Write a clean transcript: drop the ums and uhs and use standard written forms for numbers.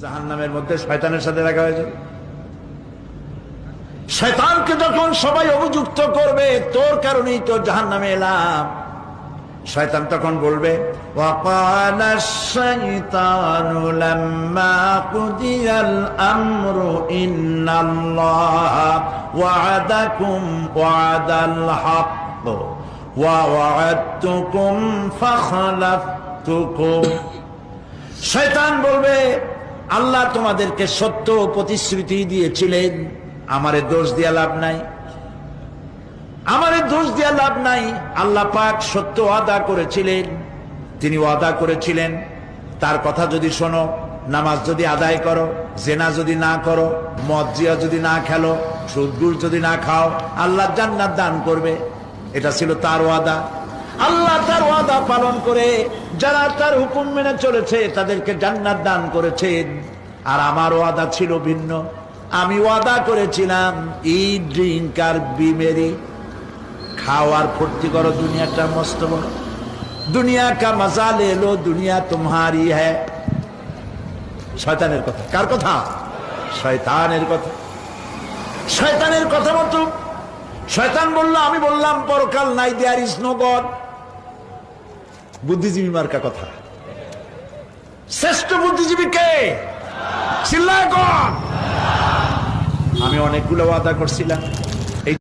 জাহান্নামের মধ্যে শয়তানের সাথে দেখা হয়েছে। শয়তানকে যখন সবাই অভিযুক্ত করবে তোর কারণেই তো জাহান্নামে এলাম, শয়তান তখন বলবে ওয়াকালা শাইতানু লাম্মা কুদিয়াল আমরু ইন্নাল্লাহা ওয়া'আদাকুম ওয়া'দাল হক ওয়া ওয়া'আদতুকুম ফাখলাফতুকুম। শয়তান বলবে আল্লাহ তোমাদেরকে সত্য প্রতিশ্রুতি দিয়েছিলেন, আমারে দোষ দিয়া লাভ নাই, আমারে দোষ দিয়া লাভ নাই। আল্লাহ পাক সত্য ওয়াদা করেছিলেন, তিনি ওয়াদা করেছিলেন তার কথা যদি শোনো, নামাজ যদি আদায় করো, জেনা যদি না করো, মদ জিয়া যদি না খেলো, সুদগুর যদি না খাও, আল্লাহ জান্নাত দান করবে। এটা ছিল তার ওয়াদা। আল্লাহ তার ওয়াদা পালন করে যারা তার হুকুম মেনে চলেছে তাদেরকে জান্নাত দান করেছেন। আর আমার ওয়াদা ছিল ভিন্ন। আমি ওয়াদা করেছিলাম ইট ড্রিঙ্ক আর বি মেরি, খাওয়ার ফুর্তি করো, দুনিয়াটা মস্ত বড়, দুনিয়া কা মজা লে লো, দুনিয়া তোমারি হ্যায়। শয়তানের কথা। কার কথা? শয়তানের কথা। শয়তানের কথা মতো শয়তান বলল, আমি বললাম পরকাল নাই, দেয়ার ইজ নো গড। বুদ্ধিজীবী মার্কা কথা। শ্রেষ্ঠ বুদ্ধিজীবী কে? চিল্লায় কোন? আমি অনেকগুলো ওয়াদা করছিলাম,